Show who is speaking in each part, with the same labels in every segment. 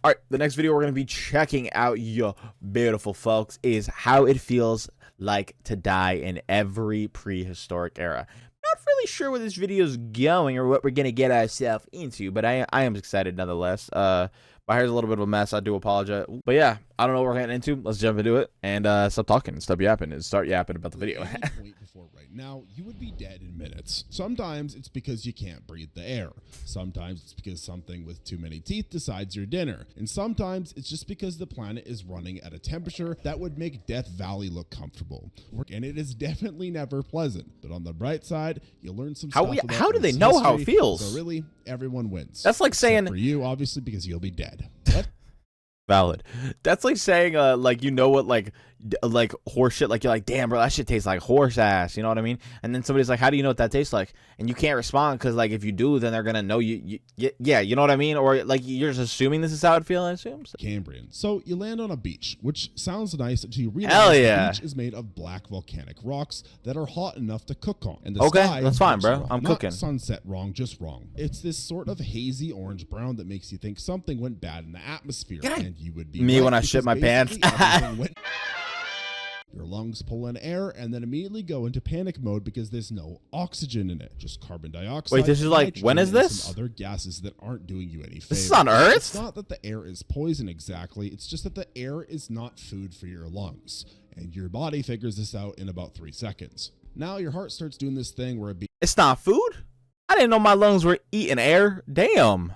Speaker 1: All right, the next video we're going to be checking out, you beautiful folks, is how it feels like to die in every prehistoric era. Not really sure where this video is going or what we're going to get ourselves into, but I am excited nonetheless. My hair's a little bit of a mess. I do apologize. But yeah, I don't know what we're getting into. Let's jump into it and stop talking, stop yapping, and start yapping about the video.
Speaker 2: Before right now, you would be dead in minutes. Sometimes it's because you can't breathe the air. Sometimes it's because something with too many teeth decides your dinner. And sometimes it's just because the planet is running at a temperature that would make Death Valley look comfortable. And it is definitely never pleasant. But on the bright side, you'll learn some stuff about
Speaker 1: how do they
Speaker 2: Earth's
Speaker 1: know how it
Speaker 2: history,
Speaker 1: feels?
Speaker 2: So really, everyone wins.
Speaker 1: That's like saying...
Speaker 2: Except for you, obviously, because you'll be dead. What?
Speaker 1: Valid. That's like saying, like, you know what, like horse shit, like, you're like, damn, bro, that shit tastes like horse ass, you know what I mean? And then somebody's like, how do you know what that tastes like? And you can't respond because, like, if you do, then they're gonna know yeah, you know what I mean? Or, like, you're just assuming this is how it feels, I assume? So.
Speaker 2: Cambrian. So you land on a beach, which sounds nice until you realize the beach is made of black volcanic rocks that are hot enough to cook on. And the sky
Speaker 1: that's fine, bro.
Speaker 2: Wrong.
Speaker 1: I'm
Speaker 2: Not
Speaker 1: cooking.
Speaker 2: Sunset wrong, just wrong. It's this sort of hazy orange brown that makes you think something went bad in the atmosphere, and you would be
Speaker 1: me
Speaker 2: right,
Speaker 1: when I shit my pants.
Speaker 2: Your lungs pull in air and then immediately go into panic mode because there's no oxygen in it, just carbon dioxide.
Speaker 1: Wait, this is like, when is this?
Speaker 2: Some other gases that aren't doing you any favors.
Speaker 1: This is on Earth?
Speaker 2: It's not that the air is poison exactly. It's just that the air is not food for your lungs. And your body figures this out in about 3 seconds. Now your heart starts doing this thing where
Speaker 1: it's not food? I didn't know my lungs were eating air. Damn.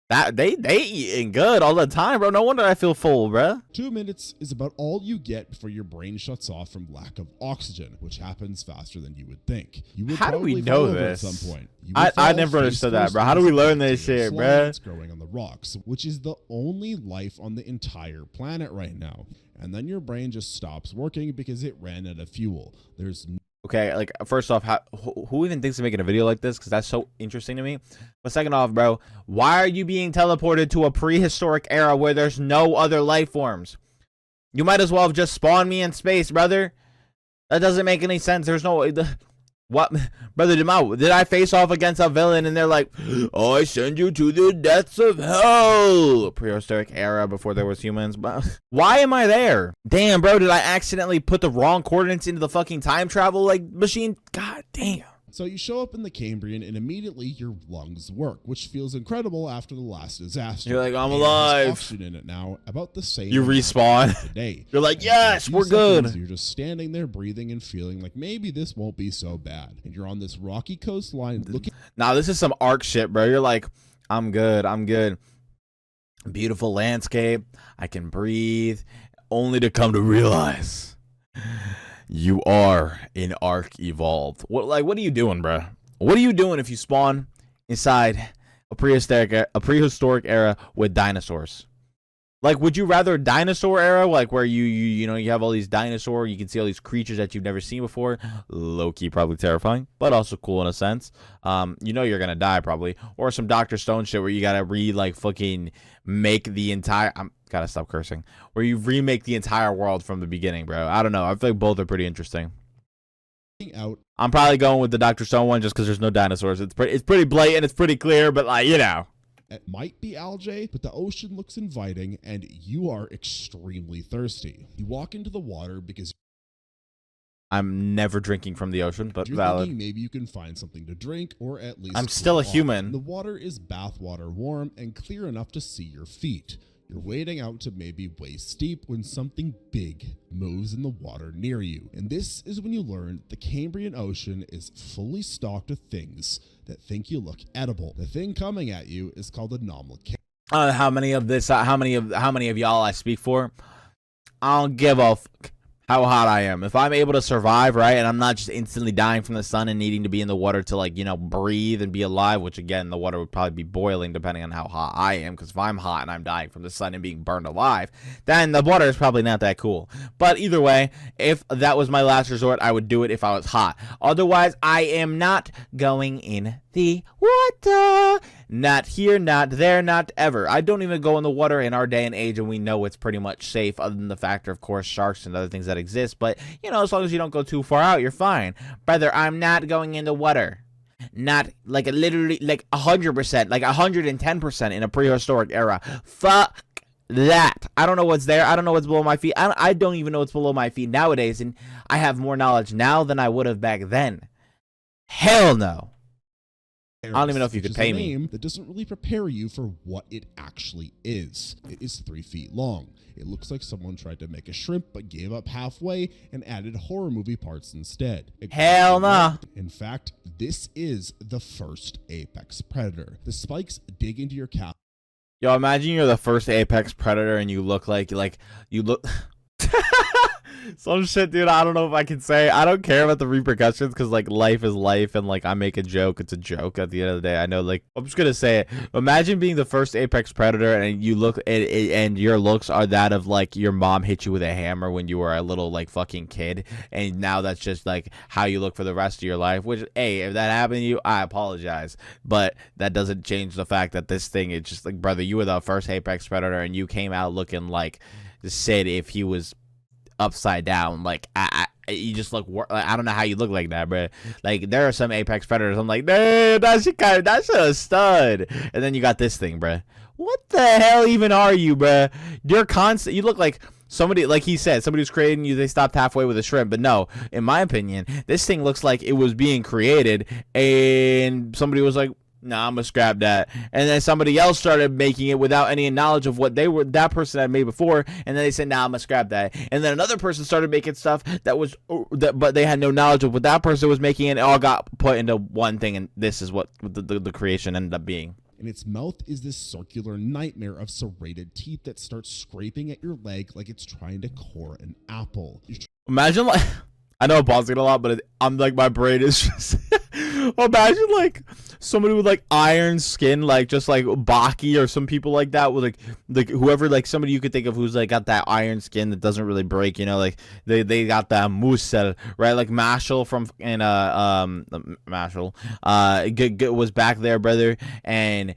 Speaker 1: That they eating good all the time, bro. No wonder I feel full, bro.
Speaker 2: 2 minutes is about all you get before your brain shuts off from lack of oxygen, which happens faster than you would think. You would
Speaker 1: How do we know this?
Speaker 2: At some point.
Speaker 1: I never understood that, bro. How do we learn this shit, bro?
Speaker 2: It's growing on the rocks, which is the only life on the entire planet right now. And then your brain just stops working because it ran out of fuel. There's
Speaker 1: okay, like, first off, who even thinks of making a video like this? Because that's so interesting to me. But second off, bro, why are you being teleported to a prehistoric era where there's no other life forms? You might as well have just spawned me in space, brother. That doesn't make any sense. There's no... What? Brother, did I face off against a villain and they're like, oh, I send you to the depths of hell? Prehistoric era before there was humans. Why am I there? Damn, bro, did I accidentally put the wrong coordinates into the fucking time travel, like, machine? God damn.
Speaker 2: So you show up in the Cambrian and immediately your lungs work, which feels incredible after the last disaster.
Speaker 1: You're like, I'm alive.
Speaker 2: Oxygen in it now, about the same.
Speaker 1: You respawn.
Speaker 2: Today.
Speaker 1: You're like, yes, we're good.
Speaker 2: You're just standing there breathing and feeling like maybe this won't be so bad. And you're on this rocky coastline looking.
Speaker 1: Now this is some arc shit, bro. You're like, I'm good. I'm good. Beautiful landscape. I can breathe. Only to come to realize you are in Ark Evolved. What are you doing, bro? What are you doing if you spawn inside a prehistoric era with dinosaurs? Like, would you rather dinosaur era, like where you know you have all these dinosaurs, you can see all these creatures that you've never seen before? Low-key probably terrifying, but also cool in a sense. You know you're gonna die probably, or some Dr. Stone shit where you gotta fucking make the entire. Gotta stop cursing. Where you remake the entire world from the beginning, bro. I don't know. I feel like both are pretty interesting.
Speaker 2: Out.
Speaker 1: I'm probably going with the Dr. Stone one just because there's no dinosaurs. It's pretty blatant. It's pretty clear, but like, you know.
Speaker 2: It might be algae, but the ocean looks inviting and you are extremely thirsty. You walk into the water because
Speaker 1: I'm never drinking from the ocean, but
Speaker 2: you're
Speaker 1: valid.
Speaker 2: Thinking maybe you can find something to drink or at least
Speaker 1: I'm still a
Speaker 2: off.
Speaker 1: human.
Speaker 2: The water is bathwater warm and clear enough to see your feet. You're wading out to maybe waist deep when something big moves in the water near you. And this is when you learn the Cambrian Ocean is fully stocked with things that think you look edible. The thing coming at you is called anomaly.
Speaker 1: How many of y'all I speak for? I don't give a fuck how hot I am. If I'm able to survive, right, and I'm not just instantly dying from the sun and needing to be in the water to, like, you know, breathe and be alive, which again, the water would probably be boiling depending on how hot I am, because if I'm hot and I'm dying from the sun and being burned alive, then the water is probably not that cool. But either way, if that was my last resort, I would do it if I was hot. Otherwise, I am not going in the water. Not here, not there, not ever. I don't even go in the water in our day and age, and we know it's pretty much safe, other than the factor, of course, sharks and other things that exist. But, you know, as long as you don't go too far out, you're fine. Brother, I'm not going in the water. Not, like, literally, like, 100%, like, 110% in a prehistoric era. Fuck I don't know what's there. I don't know what's below my feet. I don't even know what's below my feet nowadays, and I have more knowledge now than I would have back then. Hell no. I don't even know if you could pay me.
Speaker 2: That doesn't really prepare you for what it actually is. It is 3 feet long. It looks like someone tried to make a shrimp but gave up halfway and added horror movie parts instead.
Speaker 1: Hell no.
Speaker 2: In fact, this is the first apex predator. The spikes dig into your calf.
Speaker 1: Yo, imagine you're the first apex predator and you look like you look some shit, dude. I don't know if I can say. I don't care about the repercussions because like life is life, and like I make a joke, it's a joke at the end of the day. I know, like, I'm just gonna say it. Imagine being the first apex predator and you look and your looks are that of like your mom hit you with a hammer when you were a little like fucking kid, and now that's just like how you look for the rest of your life. Which, hey, if that happened to you, I apologize, but that doesn't change the fact that this thing is just like, brother, you were the first apex predator and you came out looking like Sid if he was upside down. Like you just look, I don't know how you look like that, bro. Like there are some apex predators I'm like, damn, that's a stud, and then you got this thing, bro. What the hell even are you, bro? You're constant. You look like somebody, like he said, somebody who's creating you, they stopped halfway with a shrimp. But no, in my opinion, this thing looks like it was being created and somebody was like, nah, I'm gonna scrap that, and then somebody else started making it without any knowledge of what that person had made before, and then they said, nah, I'm gonna scrap that, and then another person started making stuff but they had no knowledge of what that person was making, and it all got put into one thing, and this is what the creation ended up being.
Speaker 2: And its mouth is this circular nightmare of serrated teeth that starts scraping at your leg like it's trying to core an apple.
Speaker 1: Imagine, like, I know I'm pausing a lot, but I'm like, my brain is just imagine like somebody with like iron skin, like just like Baki or some people like that, with like whoever, like somebody you could think of who's like got that iron skin that doesn't really break, you know, like they got that muscle, right? Like Marshall from Marshall was back there, brother, and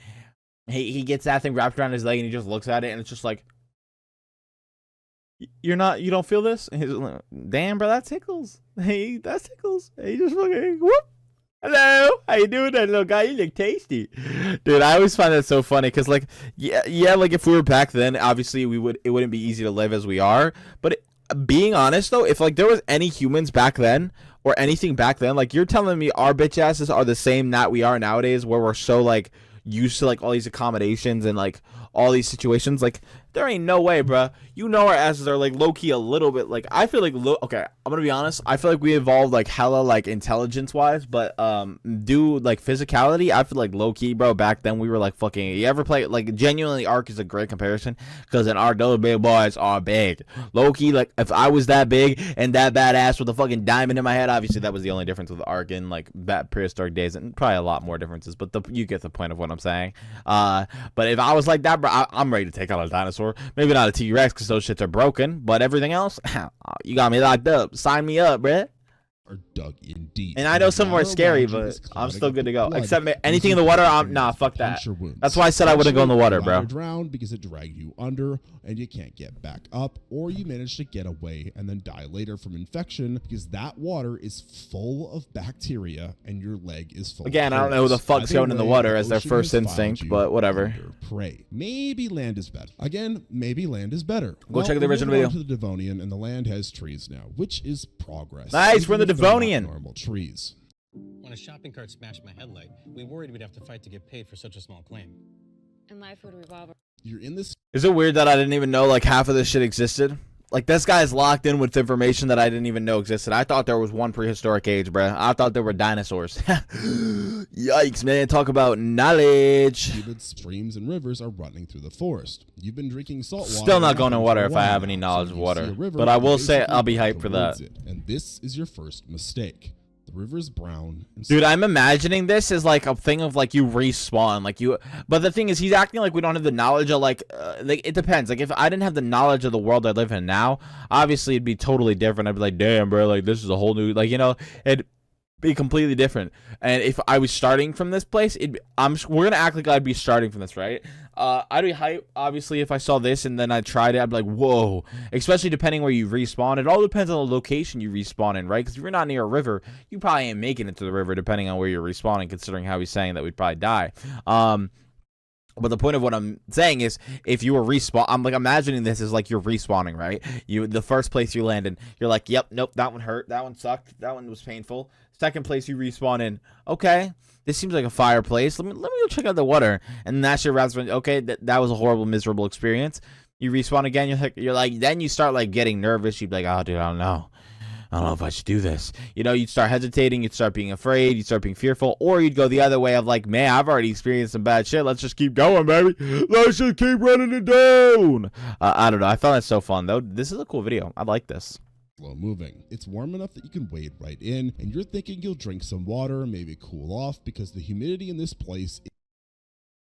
Speaker 1: he gets that thing wrapped around his leg and he just looks at it and it's just like, you don't feel this? And he's like, damn, bro, that tickles. Hey, that tickles. Hey, just fucking whoop. Hello, how you doing, that little guy? You look tasty, dude. I always find that so funny because, like, yeah, like if we were back then, obviously it wouldn't be easy to live as we are. But being honest though, if like there was any humans back then or anything back then, like you're telling me our bitch asses are the same that we are nowadays, where we're so like used to like all these accommodations and like all these situations, like there ain't no way, bruh. You know our asses are like low-key a little bit, like I feel like okay, I'm gonna be honest, I feel like we evolved like hella like intelligence wise, but do like physicality, I feel like low-key, bro, back then we were like fucking, you ever play like genuinely Ark is a great comparison because in Ark those big boys are big. Low-key, like if I was that big and that badass with a fucking diamond in my head, obviously that was the only difference with Ark in like prehistoric days, and probably a lot more differences, but you get the point of what I'm saying. But if I was like that, bro, I'm ready to take out a dinosaur. Maybe not a T-Rex because those shits are broken, but everything else, you got me locked up. Sign me up, bruh.
Speaker 2: Are dug in deep.
Speaker 1: And I know some are scary, but I'm still good to go. Except anything in the water, nah, fuck that. That's why I said I wouldn't go in the water, bro.
Speaker 2: Drowned because it dragged you under and you can't get back up, or you manage to get away and then die later from infection because that water is full of bacteria and your leg is full.
Speaker 1: Again, I don't know who the fuck's going in the water as their first instinct, but whatever.
Speaker 2: Prey. Maybe land is better. Again, maybe land is better.
Speaker 1: Go check the original video.
Speaker 2: To the Devonian, and the land has trees now, which is progress.
Speaker 1: Nice, we're in the Devonian.
Speaker 2: Normal trees.
Speaker 3: When a shopping cart smashed my headlight, we worried we'd have to fight to get paid for such a small claim.
Speaker 4: And life would revolve.
Speaker 2: You're in this.
Speaker 1: Is it weird that I didn't even know like half of this shit existed? Like this guy's locked in with information that I didn't even know existed. I thought there was one prehistoric age, bruh. I thought there were dinosaurs. Yikes, man. Talk about knowledge.
Speaker 2: Streams and rivers are running through the forest. You've been drinking salt water.
Speaker 1: Still not going in water if I have any knowledge of water. But I will say I'll be hyped for that.
Speaker 2: And this is your first mistake. The river's brown.
Speaker 1: Dude, I'm imagining this as like a thing of like you respawn, like you. But the thing is, he's acting like we don't have the knowledge of like it depends. Like if I didn't have the knowledge of the world I live in now, obviously it'd be totally different. I'd be like, damn, bro, like this is a whole new, like, you know, it'd be completely different. And if I was starting from this place, we're gonna act like I'd be starting from this, right? I'd be hype, obviously, if I saw this and then I tried it, I'd be like, whoa. Especially depending where you respawn. It all depends on the location you respawn in, right? Because if you're not near a river, you probably ain't making it to the river, depending on where you're respawning, considering how he's saying that we'd probably die. But the point of what I'm saying is, if you were respawn, I'm like imagining this is like you're respawning, right? The first place you land in, you're like, yep, nope, that one hurt, that one sucked, that one was painful. Second place you respawn in, okay, this seems like a fireplace. Let me go check out the water, and that's your route. Okay, that was a horrible, miserable experience. You respawn again, you're like, then you start like getting nervous. You'd be like, oh, dude, I don't know if I should do this. You know, you'd start hesitating, you'd start being afraid, you'd start being fearful, or you'd go the other way of like, man, I've already experienced some bad shit. Let's just keep going, baby. Let's just keep running it down. I don't know. I found that so fun, though. This is a cool video. I like this.
Speaker 2: Slow moving. It's warm enough that you can wade right in, and you're thinking you'll drink some water, maybe cool off, because the humidity in this place.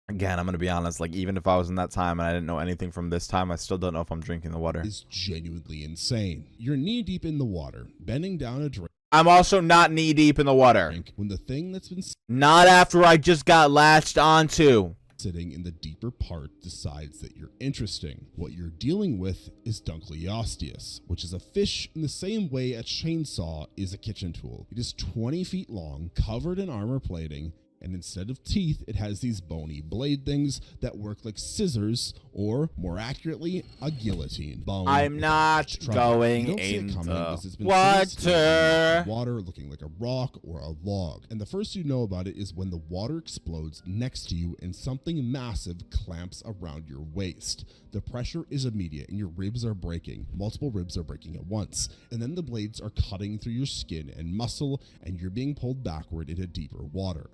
Speaker 1: Again, I'm going to be honest, like, even if I was in that time and I didn't know anything from this time, I still don't know if I'm drinking the water.
Speaker 2: Is genuinely insane. You're knee deep in the water, bending down a drink.
Speaker 1: I'm also not knee deep in the water.
Speaker 2: When the thing that's been
Speaker 1: not after I just got latched onto.
Speaker 2: Sitting in the deeper part decides that you're interesting. What you're dealing with is Dunkleosteus, which is a fish in the same way a chainsaw is a kitchen tool. It is 20 feet long, covered in armor plating, and instead of teeth, it has these bony blade things that work like scissors, or more accurately, a guillotine. Bone.
Speaker 1: I'm not going in the
Speaker 2: water looking like a rock or a log. And the first you know about it is when the water explodes next to you and something massive clamps around your waist. The pressure is immediate and your ribs are breaking. Multiple ribs are breaking at once. And then the blades are cutting through your skin and muscle, and you're being pulled backward into deeper water.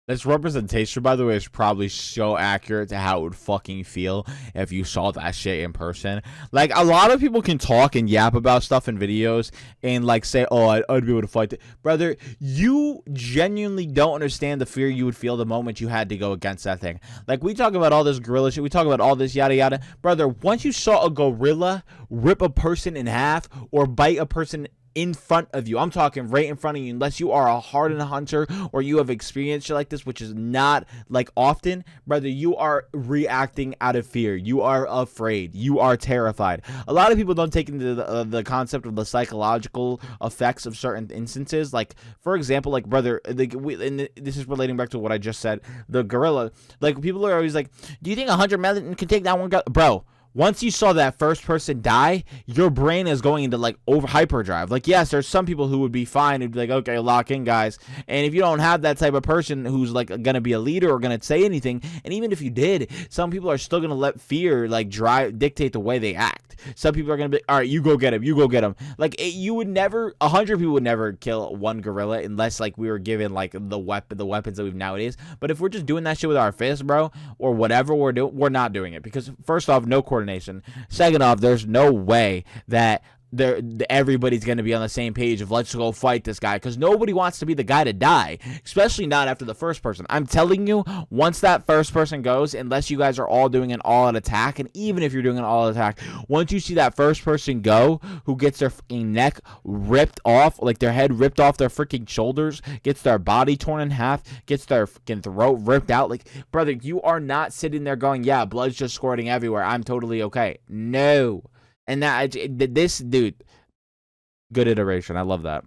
Speaker 1: This representation, by the way, is probably so accurate to how it would fucking feel if you saw that shit in person. Like, a lot of people can talk and yap about stuff in videos and, like, say, oh, I'd be able to fight it. Brother, you genuinely don't understand the fear you would feel the moment you had to go against that thing. Like, we talk about all this gorilla shit. We talk about all this yada yada. Brother, once you saw a gorilla rip a person in half or bite a person in front of you, I'm talking right in front of you, unless you are a hardened hunter or you have experienced shit like this, which is not like often, brother, you are reacting out of fear. You are afraid. You are terrified. A lot of people don't take into the concept of the psychological effects of certain instances. Like, for example, like, brother, and this is relating back to what I just said, the gorilla. Like, people are always like, do you think 100 men can take that one guy? Bro, once you saw that first person die, your brain is going into like hyperdrive. Like, yes, there's some people who would be fine and be like, okay, lock in, guys. And if you don't have that type of person who's like gonna be a leader or gonna say anything, and even if you did, some people are still gonna let fear like dictate the way they act. Some people are gonna be, all right, you go get him, you go get him. Like, you would never, 100 people would never kill one gorilla unless like we were given like the weapons that we've nowadays. But if we're just doing that shit with our fists, bro, or whatever we're doing, we're not doing it, because first off, no coordination. Second off, there's no way that everybody's going to be on the same page of let's go fight this guy, because nobody wants to be the guy to die, especially not after the first person. I'm telling you, once that first person goes, unless you guys are all doing an all-out attack, and even if you're doing an all-out attack, once you see that first person go, who gets their fucking neck ripped off, like their head ripped off their freaking shoulders, gets their body torn in half, gets their fucking throat ripped out, like, brother, you are not sitting there going, yeah, blood's just squirting everywhere, I'm totally okay. No. And this dude, good iteration. I love that.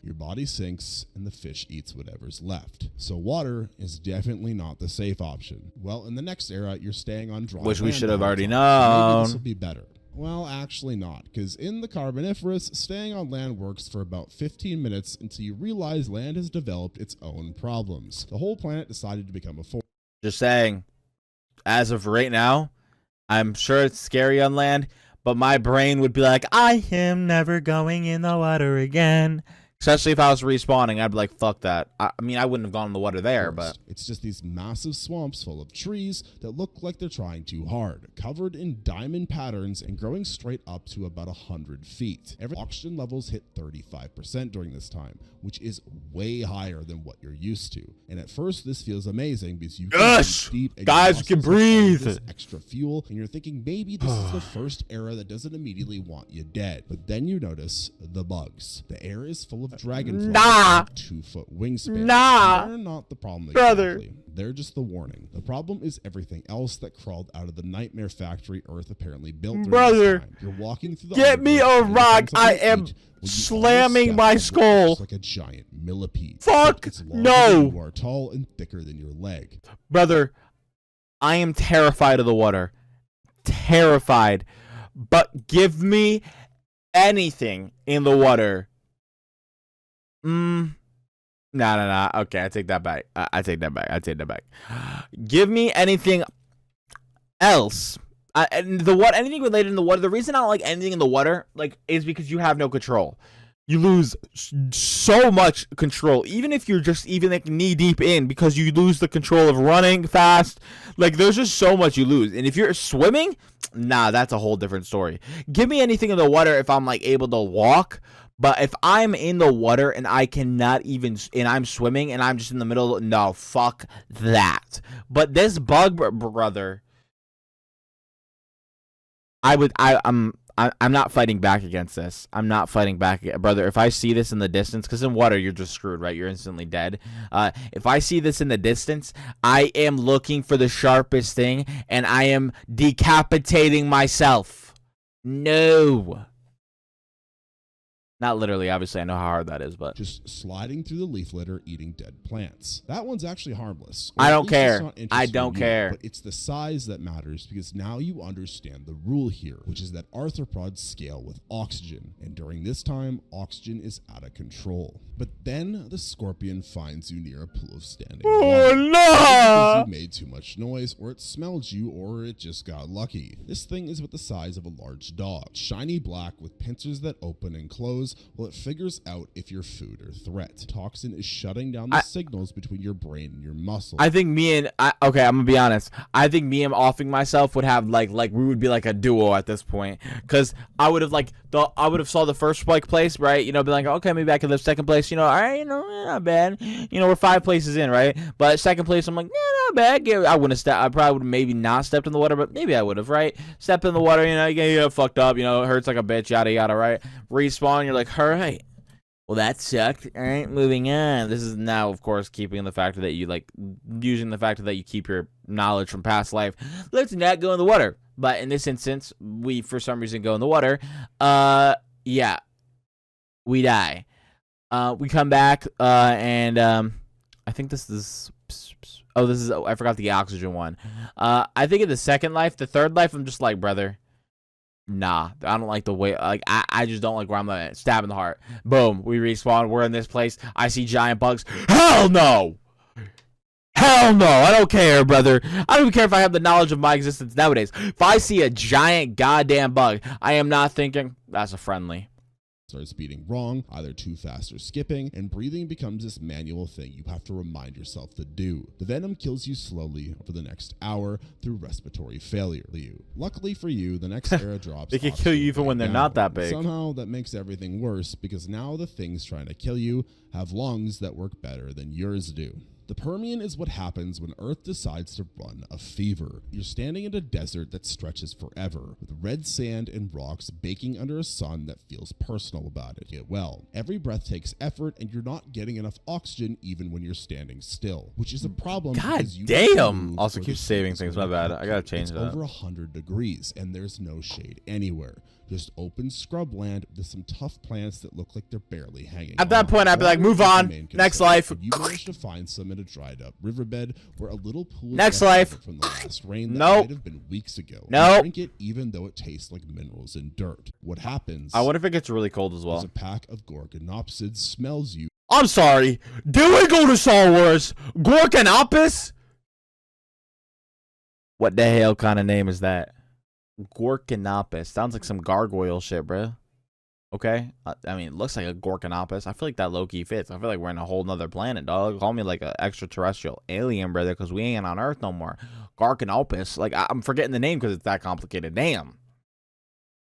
Speaker 2: Your body sinks and the fish eats whatever's left. So water is definitely not the safe option. Well, in the next era, you're staying on dry land.
Speaker 1: Which we should have already
Speaker 2: Maybe
Speaker 1: known.
Speaker 2: this will be better. Well, actually not, because in the Carboniferous, staying on land works for about 15 minutes until you realize land has developed its own problems. The whole planet decided to become a forest.
Speaker 1: Just saying, as of right now, I'm sure it's scary on land, but my brain would be like, I am never going in the water again. Especially if I was respawning, I'd be like, fuck that. I mean, I wouldn't have gone in the water there, but
Speaker 2: it's just these massive swamps full of trees that look like they're trying too hard, covered in diamond patterns and growing straight up to about 100 feet. Every oxygen levels hit 35% during this time, which is way higher than what you're used to. And at first, this feels amazing because you can deep and
Speaker 1: guys can breathe.
Speaker 2: This extra fuel, and you're thinking maybe this is the first era that doesn't immediately want you dead. But then you notice the bugs. The air is full of dragonflies, 2-foot wingspan. They're not the problem,
Speaker 1: brother.
Speaker 2: Exactly. They're just the warning. The problem is everything else that crawled out of the nightmare factory Earth apparently built during this time. You're walking through the
Speaker 1: get me a rock. I am slamming my skull
Speaker 2: like a giant millipede.
Speaker 1: Fuck
Speaker 2: it's
Speaker 1: no.
Speaker 2: You are tall and thicker than your leg.
Speaker 1: Brother, I am terrified of the water. Terrified. But give me anything in the water. No. Okay, I take that back. I take that back. Give me anything else. Anything related in the water. The reason I don't like anything in the water, like, is because you have no control. You lose so much control, even if you're just like knee deep in, because you lose the control of running fast. Like, there's just so much you lose. And if you're swimming, nah, that's a whole different story. Give me anything in the water if I'm like able to walk. But if I'm in the water and I cannot even, and I'm swimming and I'm just in the middle, no, fuck that. But this bug, brother, I'm not fighting back against this. I'm not fighting back, brother. If I see this in the distance, because in water you're just screwed, right? You're instantly dead. If I see this in the distance, I am looking for the sharpest thing, and I am decapitating myself. No. Not literally, obviously, I know how hard that is, but
Speaker 2: just sliding through the leaf litter, eating dead plants. That one's actually harmless.
Speaker 1: I don't care. I don't care.
Speaker 2: But it's the size that matters, because now you understand the rule here, which is that arthropods scale with oxygen, and during this time, oxygen is out of control. But then the scorpion finds you near a pool of standing water.
Speaker 1: Oh no!
Speaker 2: Because you made too much noise, or it smelled you, or it just got lucky. This thing is about the size of a large dog, shiny black with pincers that open and close. Well, it figures out if you're food or threat. Toxin is shutting down the signals between your brain and your muscles.
Speaker 1: I think okay, I'm gonna be honest. I think me and offing myself would have like we would be like a duo at this point, because I would have saw the first place, right? You know, be like, okay, maybe I could live second place. You know, all right, you know, not bad. You know, we're 5 places in, right? But second place, I'm like, yeah, not bad. I wouldn't have stepped. I probably would have maybe not stepped in the water, but maybe I would have, right? Step in the water, you know, you get fucked up, you know, it hurts like a bitch, yada yada, right? Respawn, you're like, all right. Well, that sucked. All right, moving on. This is now, of course, keeping the factor that you using the factor that you keep your knowledge from past life. Let's not go in the water. But in this instance, we for some reason go in the water. Yeah, we die. We come back, and I think this is. I forgot the oxygen one. I think in the second life, the third life, I'm just like, brother. Nah, I don't like the way, like, I just don't like where I'm at. Stab in the heart. Boom, we respawn. We're in this place. I see giant bugs. Hell no! Hell no! I don't care, brother. I don't even care if I have the knowledge of my existence nowadays. If I see a giant goddamn bug, I am not thinking, that's a friendly.
Speaker 2: Starts beating wrong, either too fast or skipping, and breathing becomes this manual thing you have to remind yourself to do. The venom kills you slowly for the next hour through respiratory failure. Luckily for you, the next era drops.
Speaker 1: They can kill you even when they're not that big.
Speaker 2: Somehow that makes everything worse, because now the things trying to kill you have lungs that work better than yours do. The Permian is what happens when Earth decides to run a fever. You're standing in a desert that stretches forever, with red sand and rocks baking under a sun that feels personal about it. Well, every breath takes effort, and you're not getting enough oxygen even when you're standing still, which is a problem.
Speaker 1: God damn! Also, keep saving things. My bad. I gotta change that.
Speaker 2: It's over 100 degrees, and there's no shade anywhere. Just open scrubland with some tough plants that look like they're barely hanging.
Speaker 1: At that point, I'd be like, move on. Next life.
Speaker 2: You managed to find some in a dried up riverbed where a little pool
Speaker 1: next life
Speaker 2: from the last rain that
Speaker 1: nope.
Speaker 2: might have been weeks ago.
Speaker 1: Nope.
Speaker 2: Drink it even though it tastes like minerals and dirt. What happens?
Speaker 1: I wonder if it gets really cold as well.
Speaker 2: A pack of Gorgonopsids smells you.
Speaker 1: I'm sorry. Did we go to Star Wars? Gorgonopus? What the hell kind of name is that? Gorgonopus. Sounds like some gargoyle shit, bro. Okay? I mean, it looks like a Gorgonopus. I feel like that low-key fits. I feel like we're in a whole nother planet, dog. Call me like an extraterrestrial alien, brother, because we ain't on Earth no more. Gorgonopus. Like, I'm forgetting the name because it's that complicated. Damn.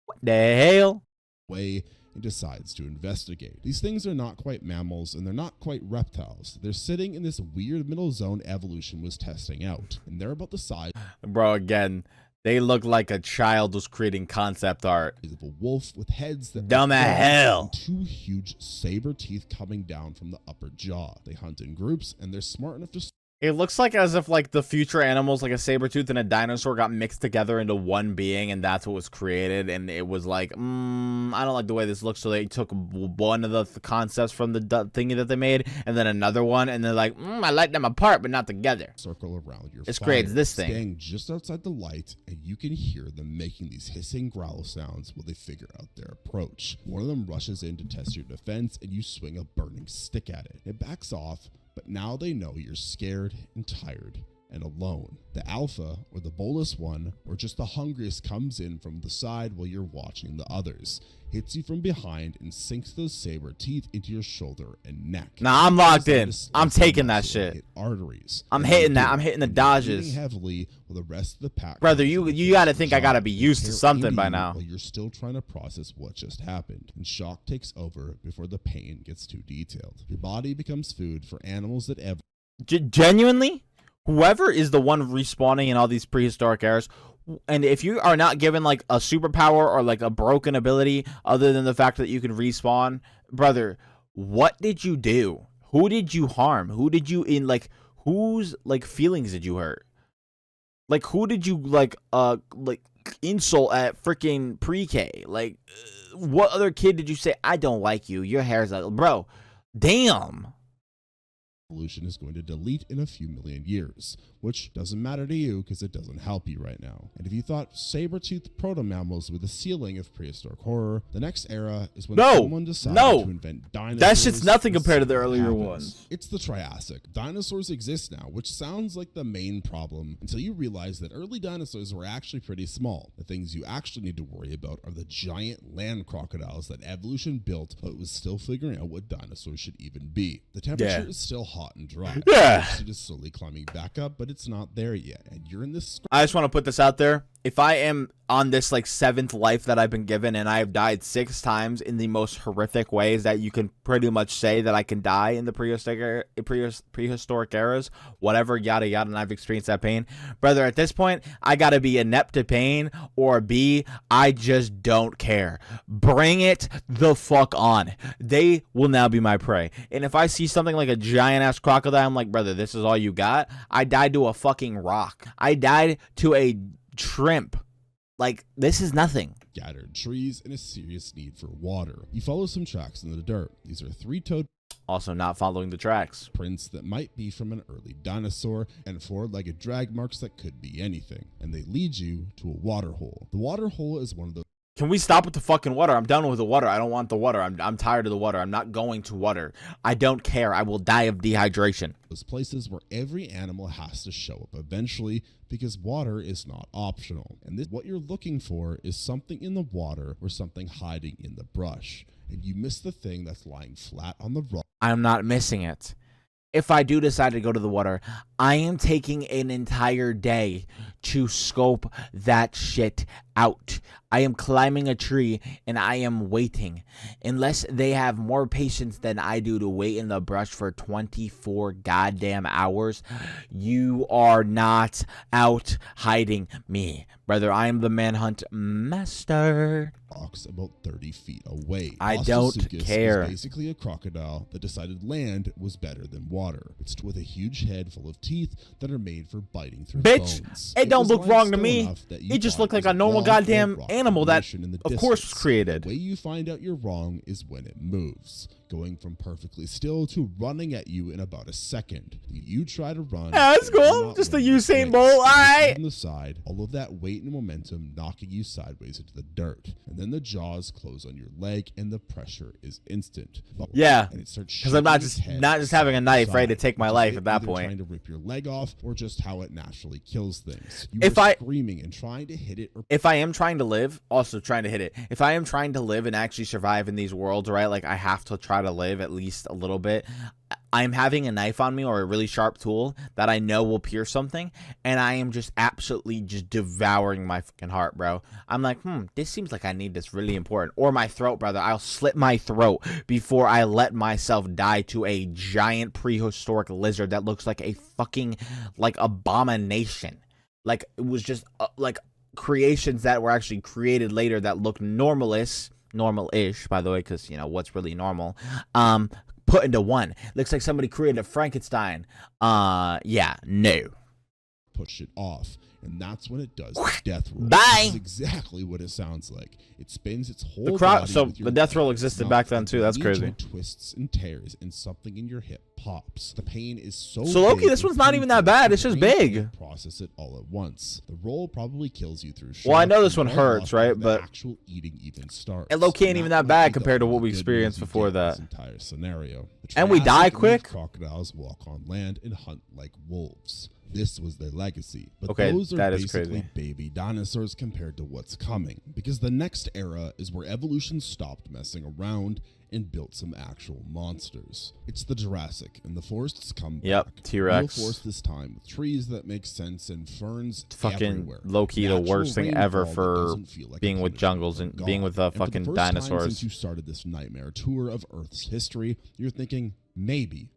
Speaker 1: What the hell?
Speaker 2: Way and decides to investigate. These things are not quite mammals, and they're not quite reptiles. They're sitting in this weird middle zone evolution was testing out, and they're about the size.
Speaker 1: Bro, again, they look like a child was creating concept art.
Speaker 2: Of a wolf with heads that
Speaker 1: dumb as hell.
Speaker 2: Two huge saber teeth coming down from the upper jaw. They hunt in groups, and they're smart enough to
Speaker 1: It looks like as if like the future animals, like a saber-tooth and a dinosaur, got mixed together into one being, and that's what was created. And it was like, I don't like the way this looks. So they took one of the concepts from the thingy that they made, and then another one, and they're like, I like them apart, but not together.
Speaker 2: Circle around your
Speaker 1: This
Speaker 2: fire,
Speaker 1: creates this thing.
Speaker 2: staying just outside the light, and you can hear them making these hissing growl sounds while they figure out their approach. One of them rushes in to test your defense, and you swing a burning stick at it. It backs off, but now they know you're scared and tired and alone. The alpha, or the boldest one, or just the hungriest, comes in from the side while you're watching the others, hits you from behind, and sinks those saber teeth into your shoulder and neck.
Speaker 1: Nah, I'm locked in. I'm taking that shit.
Speaker 2: Hit arteries.
Speaker 1: I'm hitting that. I'm hitting the dodges.
Speaker 2: Heavily while the rest of the pack.
Speaker 1: Brother, you got to think I got to be used to something by now.
Speaker 2: While you're still trying to process what just happened, and shock takes over before the pain gets too detailed. Your body becomes food for animals that ever.
Speaker 1: Genuinely, whoever is the one respawning in all these prehistoric eras, and if you are not given like a superpower or like a broken ability other than the fact that you can respawn, brother, what did you do? Who did you harm? Who did you whose like feelings did you hurt? Like who did you like insult at freaking pre-K? Like what other kid did you say, I don't like you, your hair's ugly? Bro, damn.
Speaker 2: Evolution is going to delete in a few million years, which doesn't matter to you because it doesn't help you right now. And if you thought saber-toothed proto-mammals were the ceiling of prehistoric horror, the next era is when someone decided to invent dinosaurs.
Speaker 1: That shit's nothing compared to the earlier ones.
Speaker 2: It's the Triassic. Dinosaurs exist now, which sounds like the main problem until you realize that early dinosaurs were actually pretty small. The things you actually need to worry about are the giant land crocodiles that evolution built, but was still figuring out what dinosaurs should even be. The temperature is still hot and dry.
Speaker 1: Yeah.
Speaker 2: It is slowly climbing back up, but it's not there yet. And you're in this.
Speaker 1: I just want to put this out there. If I am on this like 7th life that I've been given and I have died 6 times in the most horrific ways that you can pretty much say that I can die in the prehistoric eras, whatever, yada yada, and I've experienced that pain, brother, at this point I gotta be inept to pain, or B, I just don't care. Bring it the fuck on. They will now be my prey. And if I see something like a giant ass crocodile, I'm like, brother, this is all you got? I died to a fucking rock. I died to a shrimp. Like, this is nothing.
Speaker 2: Scattered trees and a serious need for water. You follow some tracks in the dirt. These are 3-toed
Speaker 1: also not following the tracks.
Speaker 2: Prints that might be from an early dinosaur, and 4-legged drag marks that could be anything. And they lead you to a water hole. The water hole is one of those.
Speaker 1: Can we stop with the fucking water? I'm done with the water. I don't want the water. I'm tired of the water. I'm not going to water. I don't care. I will die of dehydration.
Speaker 2: Those places where every animal has to show up eventually because water is not optional. And what you're looking for is something in the water or something hiding in the brush. And you miss the thing that's lying flat on the rock.
Speaker 1: I'm not missing it. If I do decide to go to the water, I am taking an entire day to scope that shit out. I am climbing a tree and I am waiting. Unless they have more patience than I do to wait in the brush for 24 goddamn hours, you are not out hiding me. Brother, I am the manhunt master.
Speaker 2: Rocks about 30 feet away.
Speaker 1: I don't care.
Speaker 2: Is basically a crocodile that decided land was better than water. It's with a huge head full of teeth that are made for biting through bones.
Speaker 1: It don't look wrong to me. It just looked like a normal goddamn animal that, of course, was created.
Speaker 2: The way you find out you're wrong is when it moves, going from perfectly still to running at you in about a second. You try to run.
Speaker 1: Yeah, that's cool. Just the Usain Bolt. All right.
Speaker 2: On the side, all of that weight and momentum knocking you sideways into the dirt, and then the jaws close on your leg, and the pressure is instant.
Speaker 1: Yeah,
Speaker 2: and it starts
Speaker 1: because I'm not just having a knife ready to take my life at that point.
Speaker 2: Trying to rip your leg off, or just how it naturally kills things. You
Speaker 1: if
Speaker 2: are screaming and trying to hit it.
Speaker 1: If I am trying to live, also trying to hit it. If I am trying to live and actually survive in these worlds, right? Like I have to try to live at least a little bit. I'm having a knife on me or a really sharp tool that I know will pierce something, and I am just absolutely just devouring my fucking heart, bro. I'm like, this seems like I need this really important. Or my throat, brother. I'll slit my throat before I let myself die to a giant prehistoric lizard that looks like a fucking, like, abomination. Like, it was just, like, creations that were actually created later that looked normal-ish, by the way, because, you know, what's really normal, put into one. Looks like somebody created a Frankenstein. Yeah, no.
Speaker 2: Push it off. And that's when it does the death roll.
Speaker 1: Bye.
Speaker 2: This is exactly what it sounds like. It spins its whole
Speaker 1: crowd.
Speaker 2: body
Speaker 1: So
Speaker 2: with your
Speaker 1: the death roll
Speaker 2: mouth.
Speaker 1: existed back then too. That's
Speaker 2: The
Speaker 1: crazy.
Speaker 2: joint twists and tears, and something in your hip pops. The pain is so.
Speaker 1: So Loki,
Speaker 2: big
Speaker 1: this
Speaker 2: and
Speaker 1: one's not even that
Speaker 2: painful,
Speaker 1: bad. It's
Speaker 2: your
Speaker 1: just
Speaker 2: brain
Speaker 1: big.
Speaker 2: can't process it all at once. The roll probably kills you through.
Speaker 1: Well, I know
Speaker 2: shock
Speaker 1: this one
Speaker 2: and
Speaker 1: hurts,
Speaker 2: blood loss
Speaker 1: right?
Speaker 2: before the
Speaker 1: But
Speaker 2: actual eating even starts.
Speaker 1: and Loki ain't
Speaker 2: And
Speaker 1: even
Speaker 2: that
Speaker 1: that
Speaker 2: might
Speaker 1: bad
Speaker 2: be the
Speaker 1: compared to what
Speaker 2: only
Speaker 1: we
Speaker 2: good
Speaker 1: experienced
Speaker 2: news you
Speaker 1: before
Speaker 2: get in
Speaker 1: that.
Speaker 2: this entire scenario. The
Speaker 1: And we die
Speaker 2: Triassic
Speaker 1: quick?
Speaker 2: Crocodiles walk on land and hunt like wolves. This was their legacy. But
Speaker 1: Okay,
Speaker 2: those are
Speaker 1: that is
Speaker 2: basically
Speaker 1: crazy.
Speaker 2: baby dinosaurs compared to what's coming. Because the next era is where evolution stopped messing around and built some actual monsters. It's the Jurassic, and the forests come
Speaker 1: Yep,
Speaker 2: back.
Speaker 1: T-Rex.
Speaker 2: Real forest this time with trees that make sense and ferns
Speaker 1: Fucking
Speaker 2: everywhere.
Speaker 1: low-key the
Speaker 2: Natural
Speaker 1: worst thing ever
Speaker 2: rainfall that
Speaker 1: for
Speaker 2: doesn't feel like a
Speaker 1: being with
Speaker 2: punishment
Speaker 1: jungles
Speaker 2: from
Speaker 1: and being
Speaker 2: God.
Speaker 1: with
Speaker 2: And for the
Speaker 1: fucking
Speaker 2: first time
Speaker 1: dinosaurs.
Speaker 2: since you started this nightmare tour of Earth's history, you're thinking, maybe